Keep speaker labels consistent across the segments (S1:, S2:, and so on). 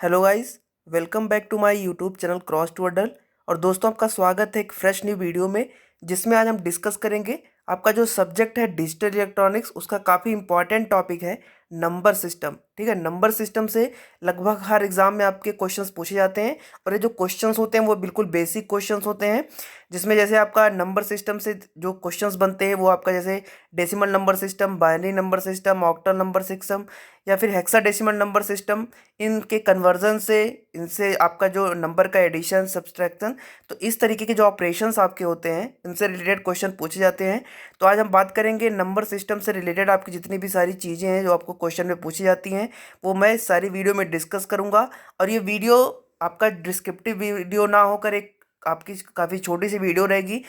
S1: Hello guys, welcome back to my YouTube channel cross to adult. और दोस्तों, आपका स्वागत है एक फ्रेश न्यू वीडियो में, जिसमें आज हम डिस्कस करेंगे आपका जो सब्जेक्ट है डिजिटल इलेक्ट्रॉनिक्स, उसका काफ़ी इंपॉर्टेंट टॉपिक है नंबर सिस्टम। ठीक है, नंबर सिस्टम से लगभग हर एग्जाम में आपके क्वेश्चंस पूछे जाते हैं। और ये जो क्वेश्चंस होते हैं वो बिल्कुल बेसिक क्वेश्चंस होते हैं, जिसमें जैसे आपका नंबर सिस्टम से जो क्वेश्चंस बनते हैं वो आपका जैसे decimal number system, binary number system, octal number system या फिर हेक्साडेसिमल नंबर सिस्टम, इनके कन्वर्जन से इनसे आपका जो नंबर का एडिशन सब्सट्रैक्शन, तो इस तरीके के जो ऑपरेशंस आपके होते हैं इनसे रिलेटेड क्वेश्चन पूछे जाते हैं। तो आज हम बात करेंगे नंबर सिस्टम से रिलेटेड आपकी जितनी भी सारी चीज़ें हैं जो आपको क्वेश्चन में पूछी जाती हैं, वो मैं इस सारी वीडियो में डिस्कस करूँगा। और ये वीडियो आपका डिस्क्रिप्टिव वीडियो ना होकर एक आपकी काफ़ी छोटी सी वीडियो रहेगी,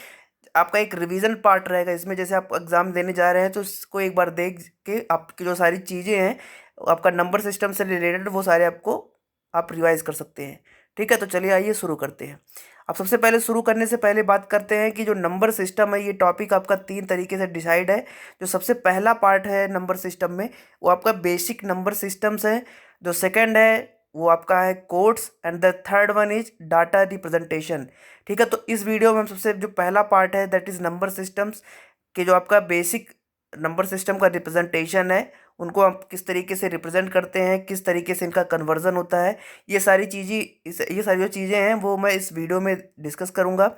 S1: आपका एक रिवीजन पार्ट रहेगा। इसमें जैसे आप एग्ज़ाम देने जा रहे हैं तो इसको एक बार देख के आपकी जो सारी चीज़ें हैं आपका नंबर सिस्टम से रिलेटेड, वो सारे आपको आप रिवाइज कर सकते हैं। ठीक है, तो चलिए आइए शुरू करते हैं। अब सबसे पहले शुरू करने से पहले बात करते हैं कि जो नंबर सिस्टम है, ये टॉपिक आपका 3 तरीके से डिसाइड है। जो सबसे पहला पार्ट है नंबर सिस्टम में, वो आपका बेसिक नंबर सिस्टम्स है। जो सेकंड है वो आपका है codes, and the third one is data representation. ठीक है, तो इस वीडियो में हम सबसे जो पहला पार्ट है दैट इज़ नंबर सिस्टम्स के जो आपका बेसिक नंबर सिस्टम का रिप्रेजेंटेशन है, उनको आप किस तरीके से रिप्रेजेंट करते हैं, किस तरीके से इनका कन्वर्जन होता है, ये सारी चीज़ें ये सारी जो चीज़ें हैं वो मैं इस वीडियो में डिस्कस करूंगा।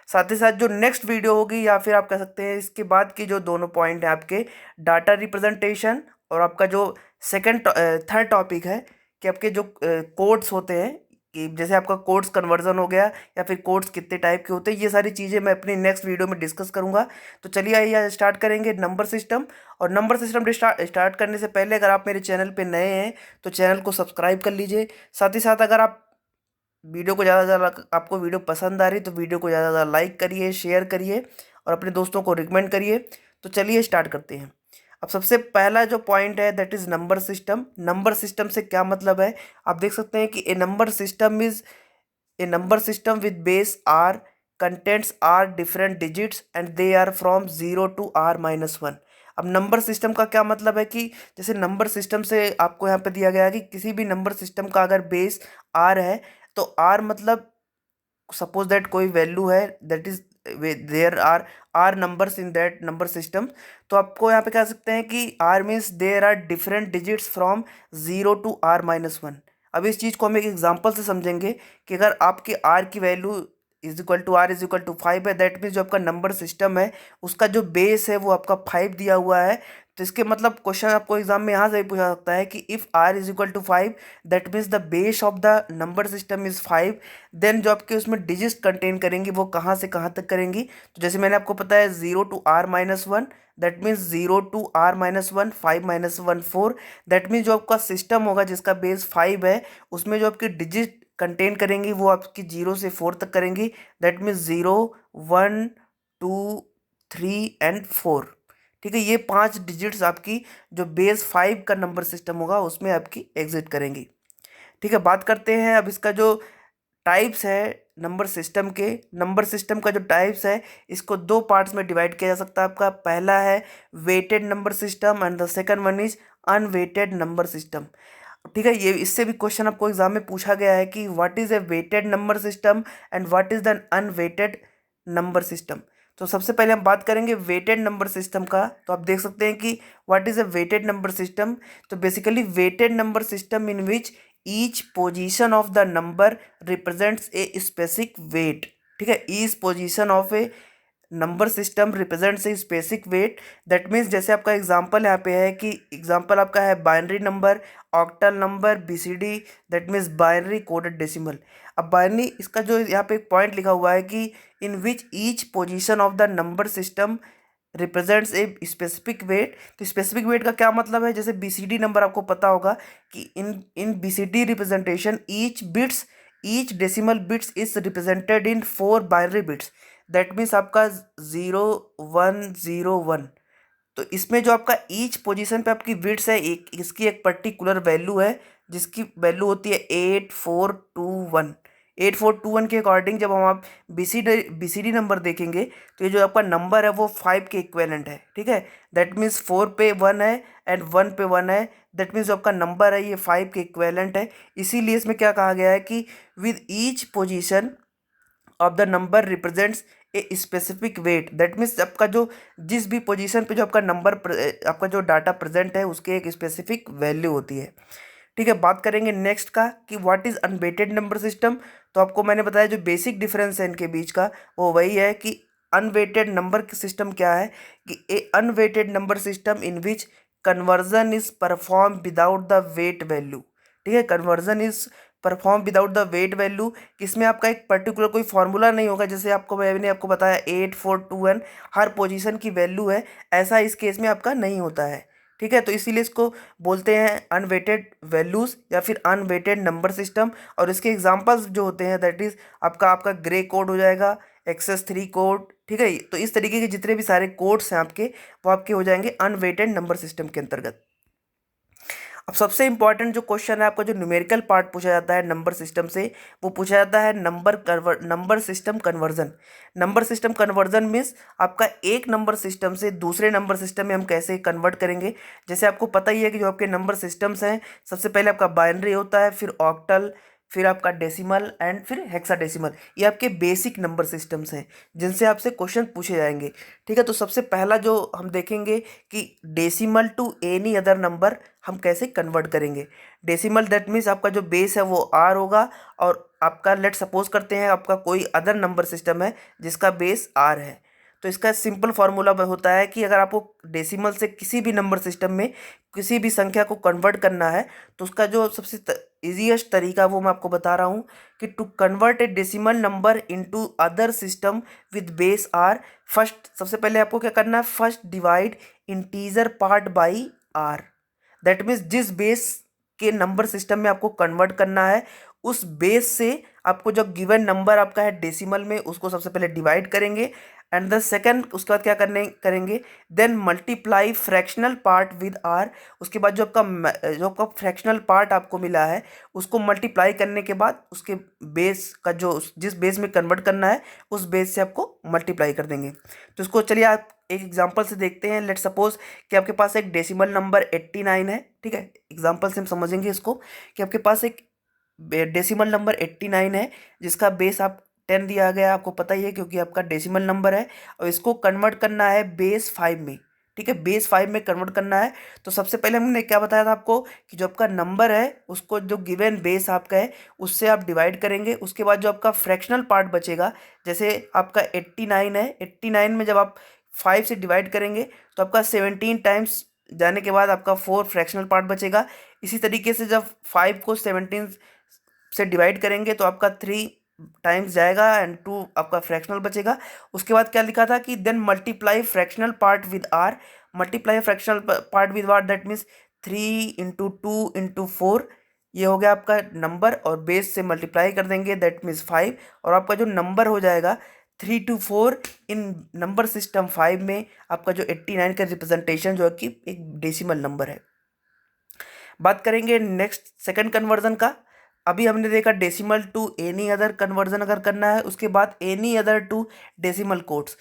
S1: साथ ही साथ जो नेक्स्ट वीडियो होगी, या फिर आप कह सकते हैं इसके बाद की जो दोनों पॉइंट हैं आपके, डाटा रिप्रेजेंटेशन और आपका जो सेकंड थर्ड टॉपिक है कि आपके जो कोड्स होते हैं, कि जैसे आपका कोड्स कन्वर्जन हो गया या फिर कोड्स कितने टाइप के होते हैं, ये सारी चीज़ें मैं अपनी नेक्स्ट वीडियो में डिस्कस करूंगा। तो चलिए आइए स्टार्ट करेंगे नंबर सिस्टम। और नंबर सिस्टम स्टार्ट करने से पहले अगर आप मेरे चैनल पे नए हैं तो चैनल को सब्सक्राइब कर लीजिए। साथ ही साथ अगर आप वीडियो को ज़्यादा से ज़्यादा आपको वीडियो पसंद आ रही तो वीडियो को ज़्यादा से ज़्यादा लाइक करिए, शेयर करिए और अपने दोस्तों को रिकमेंड करिए। तो चलिए स्टार्ट करते हैं। अब सबसे पहला जो पॉइंट है that is number system. Number system से क्या मतलब है, आप देख सकते हैं कि a number system is a number system with base r contents are different digits and they are from 0 to r-1। अब नंबर सिस्टम का क्या मतलब है कि जैसे नंबर सिस्टम से आपको यहाँ पे दिया गया है कि किसी भी नंबर सिस्टम का अगर बेस आर है, तो आर मतलब सपोज दैट कोई वैल्यू है that is there are numbers in that number system. तो आपको यहाँ पे कह सकते हैं कि r means there are different digits from 0 to r-1। अब इस चीज़ को हम एक एग्जांपल से समझेंगे कि अगर आपके आर की वैल्यू इज इक्वल टू 5 है, दैट मीन्स जो आपका नंबर सिस्टम है उसका जो बेस है वो आपका 5 दिया हुआ है। तो इसके मतलब क्वेश्चन आपको एग्जाम में यहाँ से भी पूछा सकता है कि if r is equal to 5, that means the base of the number system is 5। Then जो आपके उसमें डिजिट्स कंटेन करेंगी वो कहाँ से कहाँ तक करेंगी, तो जैसे मैंने आपको पता है 0 to r-1, that means 0 to r-1, 5-1 4। That means जो आपका सिस्टम होगा जिसका बेस 5 है, उसमें जो आपकी डिजिट कंटेन करेंगी वो आपकी 0 से 4 तक करेंगी। That means 0 1 2 3 and 4। ठीक है, ये 5 डिजिट्स आपकी जो बेस 5 का नंबर सिस्टम होगा उसमें आपकी एग्जिट करेंगी। ठीक है, बात करते हैं अब इसका जो टाइप्स है नंबर सिस्टम के। नंबर सिस्टम का जो टाइप्स है इसको 2 पार्ट्स में डिवाइड किया जा सकता है। आपका पहला है weighted number system and the second one is unweighted number system. ठीक है, ये इससे भी क्वेश्चन आपको एग्जाम में पूछा गया है कि what is a weighted number system and what is the unweighted number system. तो सबसे पहले हम बात करेंगे वेटेड नंबर सिस्टम का। तो आप देख सकते हैं कि what is a weighted number system. तो basically weighted number system in which each position of the number represents a specific weight. ठीक है, each position of a number system represents a specific weight. That means जैसे आपका example यहाँ पे है कि example आपका है binary number, octal number, BCD, that means binary coded decimal. अब बाइनरी इसका जो यहाँ पे एक पॉइंट लिखा हुआ है कि in which each position of the number system represents a specific weight. तो स्पेसिफिक वेट का क्या मतलब है, जैसे बीसीडी नंबर आपको पता होगा कि in in BCD representation each decimal bits is represented in 4 binary bits. That means आपका 0 1 0 1। तो इसमें जो आपका ईच पोजीशन पे आपकी बिट्स है, एक इसकी एक पर्टिकुलर वैल्यू है जिसकी वैल्यू होती है 8 4 2 1। 8421 के अकॉर्डिंग जब हम आप BCD नंबर देखेंगे तो ये जो आपका नंबर है वो 5 के इक्वेलेंट है, ठीक है। दैट मीन्स 4 पे 1 है एंड 1 पे 1 है, दैट मीन्स जो आपका नंबर है ये 5 के इक्वेलेंट है। इसीलिए इसमें क्या कहा गया है कि with each position of the number represents a specific weight, that means आपका जो जिस भी पोजीशन पे जो आपका नंबर आपका जो डाटा प्रेजेंट है उसके एक स्पेसिफिक वैल्यू होती है, ठीक है। बात करेंगे नेक्स्ट का कि what is unweighted number system. तो आपको मैंने बताया जो बेसिक डिफरेंस है इनके बीच का वो वही है कि अनवेटेड नंबर सिस्टम क्या है कि a unweighted number system in which conversion is perform without the weight value, ठीक है। Conversion is perform without the weight value, इसमें आपका एक पर्टिकुलर कोई फॉर्मूला नहीं होगा, जैसे आपको मैंने आपको बताया 8421 हर पोजीशन की वैल्यू है, ऐसा इस केस में आपका नहीं होता है, ठीक है। तो इसीलिए इसको बोलते हैं अनवेटेड वैल्यूज़ या फिर अनवेटेड नंबर सिस्टम। और इसके एग्जांपल्स जो होते हैं दैट इज़ आपका आपका ग्रे कोड हो जाएगा, XS3 कोड, ठीक है। तो इस तरीके के जितने भी सारे कोड्स हैं आपके वो आपके हो जाएंगे अनवेटेड नंबर सिस्टम के अंतर्गत। अब सबसे इंपॉर्टेंट जो क्वेश्चन है आपका जो न्यूमेरिकल पार्ट पूछा जाता है नंबर सिस्टम से वो पूछा जाता है number system conversion. Number system conversion means आपका एक नंबर सिस्टम से दूसरे नंबर सिस्टम में हम कैसे कन्वर्ट करेंगे। जैसे आपको पता ही है कि जो आपके नंबर सिस्टम्स हैं सबसे पहले आपका बाइनरी होता है, फिर ऑक्टल, फिर आपका डेसिमल एंड फिर हेक्साडेसिमल। ये आपके बेसिक नंबर सिस्टम्स हैं जिनसे आपसे क्वेश्चन पूछे जाएंगे, ठीक है। तो सबसे पहला जो हम देखेंगे कि decimal to any other number हम कैसे कन्वर्ट करेंगे। डेसिमल दैट मीन्स आपका जो बेस है वो आर होगा और आपका लेट सपोज करते हैं आपका कोई अदर नंबर सिस्टम है जिसका बेस आर है। तो इसका सिंपल फार्मूला होता है कि अगर आपको डेसिमल से किसी भी नंबर सिस्टम में किसी भी संख्या को कन्वर्ट करना है तो उसका जो सबसे ईजीएस्ट तरीका वो मैं आपको बता रहा हूँ कि to convert a decimal number into other system with base r, first सबसे पहले आपको क्या करना है, first divide integer part by r. That means जिस बेस के नंबर सिस्टम में आपको कन्वर्ट करना है उस बेस से आपको जो गिवन नंबर आपका है डेसिमल में उसको सबसे पहले डिवाइड करेंगे एंड द सेकंड उसके बाद क्या करेंगे then multiply fractional part with r. उसके बाद जो आपका फ्रैक्शनल पार्ट आपको मिला है उसको मल्टीप्लाई करने के बाद उसके बेस का जो जिस बेस में कन्वर्ट करना है उस बेस से आपको मल्टीप्लाई कर देंगे। तो इसको चलिए आप एक एग्जांपल से देखते हैं। लेट सपोज कि आपके पास एक डेसिमल नंबर 89 है, ठीक है। एग्जांपल से हम समझेंगे इसको कि आपके पास एक डेसिमल नंबर 89 है जिसका बेस आप 10 दिया गया, आपको पता ही है क्योंकि आपका डेसिमल नंबर है और इसको कन्वर्ट करना है बेस 5 में, ठीक है। बेस 5 में कन्वर्ट करना है तो सबसे पहले हमने क्या बताया था आपको कि जो आपका नंबर है उसको जो गिवन बेस आपका है उससे आप डिवाइड करेंगे। उसके बाद जो आपका फ्रैक्शनल पार्ट बचेगा, जैसे आपका 89 है, 89 में जब आप 5 से डिवाइड करेंगे तो आपका 17 टाइम्स जाने के बाद आपका 4 फ्रैक्शनल पार्ट बचेगा। इसी तरीके से जब 5 को 17 से डिवाइड करेंगे तो आपका 3 टाइम्स जाएगा एंड 2 आपका फ्रैक्शनल बचेगा। उसके बाद क्या लिखा था कि then multiply fractional part with r, multiply fractional part with r that means 3 × 2 × 4, ये हो गया आपका नंबर और बेस से मल्टीप्लाई कर देंगे दैट मीन्स 5 और आपका जो नंबर हो जाएगा 3 to 4 इन नंबर सिस्टम 5 में आपका जो 89 का रिप्रेजेंटेशन जो है कि एक डेसिमल नंबर है। बात करेंगे नेक्स्ट सेकंड कन्वर्जन का। अभी हमने देखा decimal to any other conversion अगर करना है, उसके बाद any other to decimal codes,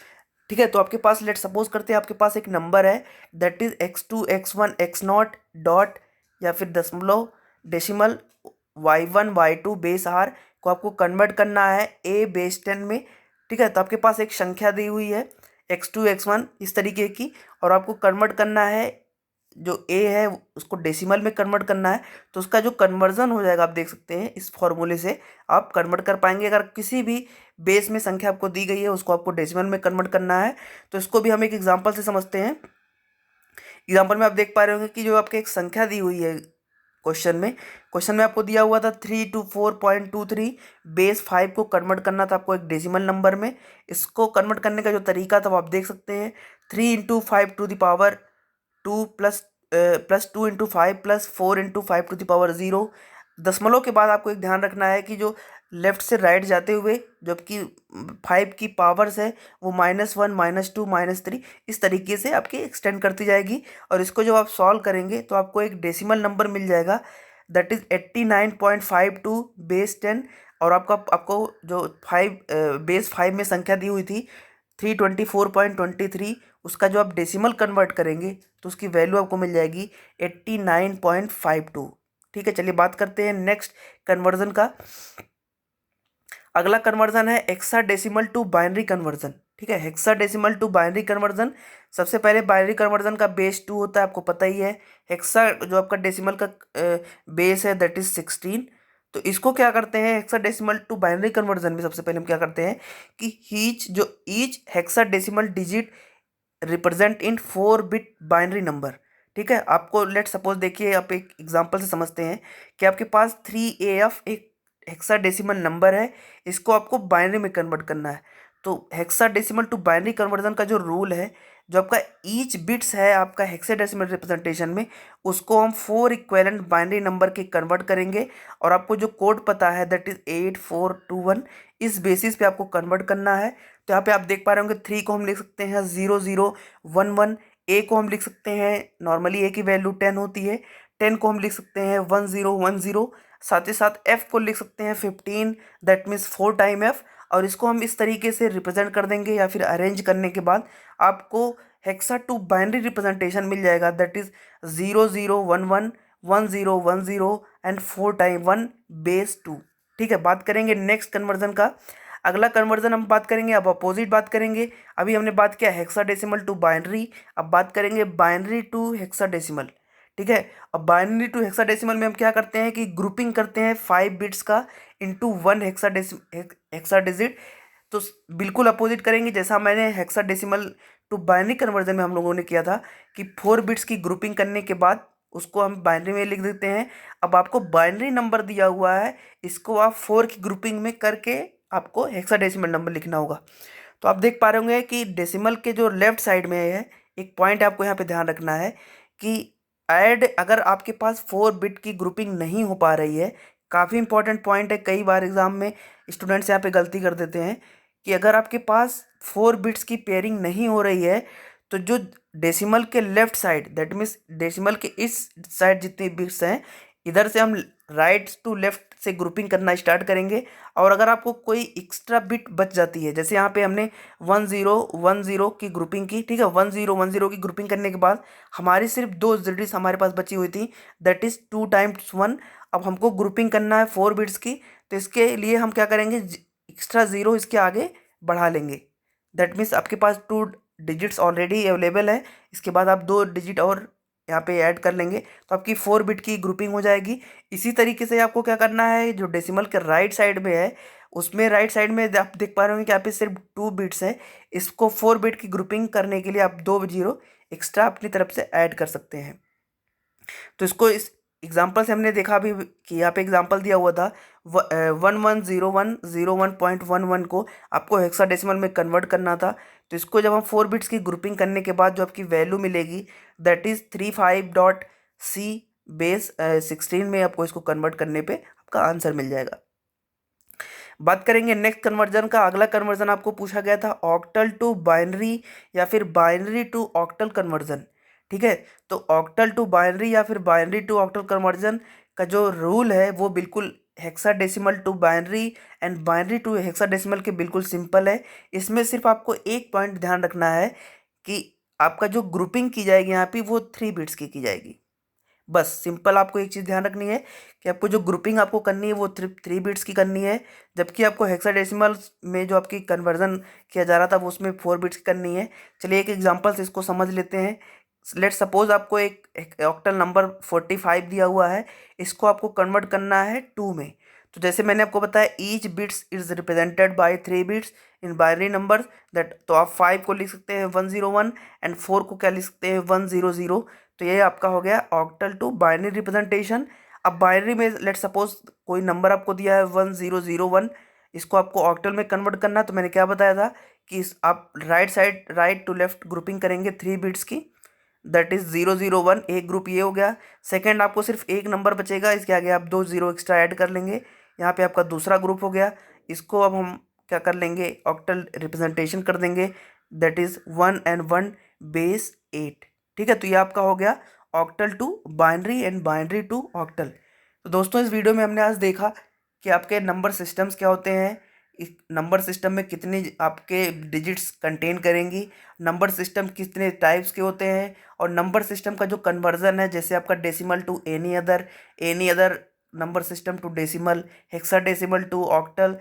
S1: ठीक है। तो आपके पास लेट सपोज करते हैं आपके पास एक नंबर है that is x2 x1 x0 dot या फिर दशमलव decimal y1 y2 base are को आपको कन्वर्ट करना है a बेस 10 में, ठीक है। तो आपके पास एक संख्या दी हुई है x2 x1 इस तरीके की और आपको कन्वर्ट करना है जो a है उसको डेसिमल में कन्वर्ट करना है। तो उसका जो कन्वर्जन हो जाएगा आप देख सकते हैं इस फॉर्मूले से आप कन्वर्ट कर पाएंगे। अगर किसी भी बेस में संख्या आपको दी गई है उसको आपको डेसिमल में कन्वर्ट करना है। तो इसको भी हम एक एग्जांपल से समझते हैं। एग्जांपल में आप देख पा रहे होंगे कि जो आपके एक संख्या दी हुई है क्वेश्चन में आपको दिया हुआ था 3 to 4.23 बेस 5 को कन्वर्ट करना था आपको एक डेसिमल नंबर में। इसको कन्वर्ट करने का जो तरीका था वो आप देख सकते हैं 3 × 5 to the power 2 plus 2 × 5 plus 4 × 5 to the power 0। दशमलव के बाद आपको एक ध्यान रखना है कि जो लेफ्ट से राइट जाते हुए जबकि 5 की पावर्स है वो -1 -2 -3 इस तरीके से आपकी एक्सटेंड करती जाएगी और इसको जब आप सॉल्व करेंगे तो आपको एक डेसिमल नंबर मिल जाएगा दैट इज 89.52 बेस 10। और आपको जो 5 बेस 5 में संख्या दी हुई थी 324.23, उसका जो आप डेसिमल कन्वर्ट करेंगे तो उसकी वैल्यू आपको मिल जाएगी 89.52। ठीक है, चलिए बात करते हैं नेक्स्ट कन्वर्जन का। अगला कन्वर्जन है हेक्साडेसिमल टू बाइनरी कन्वर्जन। ठीक है, हेक्साडेसिमल टू बाइनरी कन्वर्जन। सबसे पहले बाइनरी कन्वर्जन का बेस 2 होता है, आपको पता ही है। हेक्सा जो आपका डेसिमल का बेस है दैट इज 16। तो इसको क्या करते हैं हेक्साडेसिमल टू बाइनरी कन्वर्जन में, सबसे पहले हम क्या करते हैं कि each hexadecimal digit represent in 4 bit binary number. ठीक है, आपको लेट सपोज देखिए, आप एक एग्जांपल से समझते हैं कि आपके पास 3AF एक हेक्साडेसिमल नंबर है, इसको आपको बाइनरी में कन्वर्ट करना है। तो हेक्साडेसिमल टू बाइनरी कन्वर्जन का जो रूल है, जो आपका ईच बिट्स है आपका हेक्साडेसिमल रिप्रेजेंटेशन में, उसको हम 4 इक्विवेलेंट बाइनरी नंबर के कन्वर्ट करेंगे और आपको जो कोड पता है दैट इज 8421, इस बेसिस पे आपको कन्वर्ट करना है। तो यहाँ पे आप देख पा रहे होंगे 3 को हम लिख सकते हैं 0011, ए को हम लिख सकते हैं, नॉर्मली ए की वैल्यू 10 होती है, 10 को हम लिख सकते हैं 1010, साथ ही साथ एफ को लिख सकते हैं 15, दैट मीन्स 4 टाइम एफ। और इसको हम इस तरीके से रिप्रेजेंट कर देंगे या फिर अरेंज करने के बाद आपको हेक्सा टू बाइनरी रिप्रेजेंटेशन मिल जाएगा that is 0011, 1010 and 4 time 1 base 2। ठीक है, बात करेंगे नेक्स्ट कन्वर्जन का। अगला कन्वर्जन हम बात करेंगे, अब अपोजिट बात करेंगे। अभी हमने बात किया हेक्साडेसिमल टू बाइनरी, अब बात करेंगे बाइनरी टू हेक्साडेसिमल। ठीक है, अब बाइनरी टू हेक्साडेसिमल में हम क्या करते हैं कि ग्रुपिंग करते हैं 5 बिट्स का इनटू 1 हेक्साडेसिमल। तो बिल्कुल अपोजिट करेंगे जैसा मैंने हेक्साडेसिमल टू बाइनरी कन्वर्जन में हम लोगों ने किया था कि 4 बिट्स की ग्रुपिंग करने के बाद उसको हम बाइनरी में लिख देते हैं। अब आपको बाइनरी नंबर दिया हुआ है, इसको आप 4 की ग्रुपिंग में करके आपको हेक्साडेसिमल नंबर लिखना होगा। तो आप देख पा रहे होंगे कि डेसिमल के जो लेफ्ट साइड में है, एक पॉइंट आपको यहाँ पे ध्यान रखना है कि ऐड, अगर आपके पास 4 बिट की ग्रुपिंग नहीं हो पा रही है, काफ़ी इंपॉर्टेंट पॉइंट है, कई बार एग्जाम में स्टूडेंट्स यहाँ पे गलती कर देते हैं कि अगर आपके पास 4 बिट्स की पेयरिंग नहीं हो रही है तो जो डेसिमल के left side that means decimal के इस साइड जितनी बिट्स हैं, इधर से हम राइट टू लेफ्ट से ग्रुपिंग करना स्टार्ट करेंगे। और अगर आपको कोई एक्स्ट्रा बिट बच जाती है, जैसे यहाँ पे हमने 1010 की ग्रुपिंग की, ठीक है, 1010 की ग्रुपिंग करने के बाद हमारी सिर्फ 2 डिजिट्स हमारे पास बची हुई थी दैट इज़ 2 टाइम्स 1। अब हमको ग्रुपिंग करना है 4 बिट्स की, तो इसके लिए हम क्या करेंगे एक्स्ट्रा 0 इसके आगे बढ़ा लेंगे। दैट मीन्स आपके पास 2 डिजिट्स ऑलरेडी अवेलेबल है, इसके बाद आप 2 डिजिट और यहाँ पे ऐड कर लेंगे तो आपकी 4 बिट की ग्रुपिंग हो जाएगी। इसी तरीके से आपको क्या करना है, जो डेसिमल के राइट साइड में है उसमें राइट साइड में आप देख पा रहे होंगे कि यहाँ पे सिर्फ 2 बिट्स हैं, इसको 4 बिट की ग्रुपिंग करने के लिए आप 2 जीरो एक्स्ट्रा अपनी तरफ से ऐड कर सकते हैं। तो इसको इस एग्जाम्पल से हमने देखा अभी कि यहाँ पे एग्जाम्पल दिया हुआ था 110101.11 को आपको हेक्साडेसिमल में कन्वर्ट करना था। तो इसको जब हम 4 बिट्स की ग्रुपिंग करने के बाद जो आपकी वैल्यू मिलेगी दैट इज़ 35.C बेस 16 में आपको इसको कन्वर्ट करने पे आपका आंसर मिल जाएगा। बात करेंगे नेक्स्ट कन्वर्जन का। अगला कन्वर्जन आपको पूछा गया था ऑक्टल टू बाइनरी या फिर बाइनरी टू ऑक्टल कन्वर्जन। ठीक है, तो ऑक्टल टू बाइनरी या फिर बाइनरी टू ऑक्टल कन्वर्जन का जो रूल है वो बिल्कुल hexadecimal to binary and binary to hexadecimal के बिल्कुल सिंपल है। इसमें सिर्फ आपको एक पॉइंट ध्यान रखना है कि आपका जो ग्रुपिंग की जाएगी यहाँ पे वो 3 बिट्स की जाएगी। बस सिंपल आपको एक चीज़ ध्यान रखनी है कि आपको जो ग्रुपिंग आपको करनी है वो 3 बिट्स की करनी है, जबकि आपको हेक्साडेसिमल में जो आपकी कन्वर्जन किया जा रहा था वो उसमें 4 बिट्स की करनी है। चलिए एक एग्जांपल से इसको समझ लेते हैं। लेट सपोज आपको एक ऑक्टल नंबर 45 दिया हुआ है, इसको आपको कन्वर्ट करना है 2 में। तो जैसे मैंने आपको बताया each bits is represented by 3 bits in binary number that, तो आप 5 को लिख सकते हैं 101 एंड 4 को क्या लिख सकते हैं 100। तो ये आपका हो गया ऑक्टल टू बाइनरी रिप्रेजेंटेशन। अब बाइनरी में लेट सपोज कोई नंबर आपको दिया है 1001, इसको आपको ऑक्टल में कन्वर्ट करना। तो मैंने क्या बताया था कि आप राइट टू लेफ्ट ग्रुपिंग करेंगे 3 बिट्स की, दैट इज़ 001, एक ग्रुप ये हो गया। सेकंड आपको सिर्फ एक नंबर बचेगा, इसके आगे आप 2 जीरो एक्स्ट्रा ऐड कर लेंगे, यहाँ पे आपका दूसरा ग्रुप हो गया। इसको अब हम क्या कर लेंगे ऑक्टल रिप्रेजेंटेशन कर देंगे दैट इज़ 1 एंड 1 बेस 8। ठीक है, तो ये आपका हो गया octal to binary and binary to octal. तो दोस्तों इस वीडियो में हमने आज देखा कि आपके नंबर सिस्टम्स क्या होते हैं, इस नंबर सिस्टम में कितनी आपके डिजिट्स कंटेन करेंगी, नंबर सिस्टम कितने टाइप्स के होते हैं, और नंबर सिस्टम का जो कन्वर्जन है, जैसे आपका decimal to any other number system to decimal, hexadecimal to octal,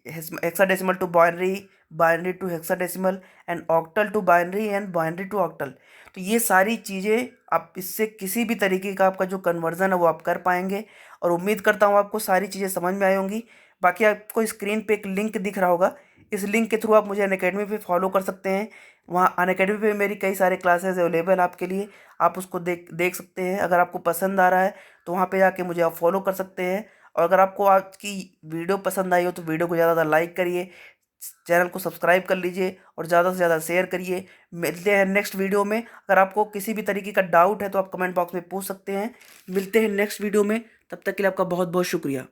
S1: hexadecimal to binary, binary to hexadecimal, and octal to binary, and binary to octal. तो ये सारी चीज़ें आप इससे किसी भी तरीके का आपका जो कन्वर्जन है वो आप कर पाएंगे। और उम्मीद करता हूँ आपको सारी चीज़ें समझ में आई होंगी। बाकी आपको स्क्रीन पे एक लिंक दिख रहा होगा, इस लिंक के थ्रू आप मुझे अनअकैडमी पे फॉलो कर सकते हैं। वहाँ अनअकैडमी पे मेरी कई सारे क्लासेस अवेलेबल आपके लिए, आप उसको देख देख सकते हैं। अगर आपको पसंद आ रहा है तो वहाँ पे जाके मुझे आप फॉलो कर सकते हैं। और अगर आपको आज की वीडियो पसंद आई हो तो वीडियो को ज़्यादा ज़्यादा लाइक करिए, चैनल को सब्सक्राइब कर लीजिए और ज़्यादा से ज़्यादा शेयर करिए। मिलते हैं नेक्स्ट वीडियो में। अगर आपको किसी भी तरीके का डाउट है तो आप कमेंट बॉक्स में पूछ सकते हैं। मिलते हैं नेक्स्ट वीडियो में, तब तक के लिए आपका बहुत बहुत शुक्रिया।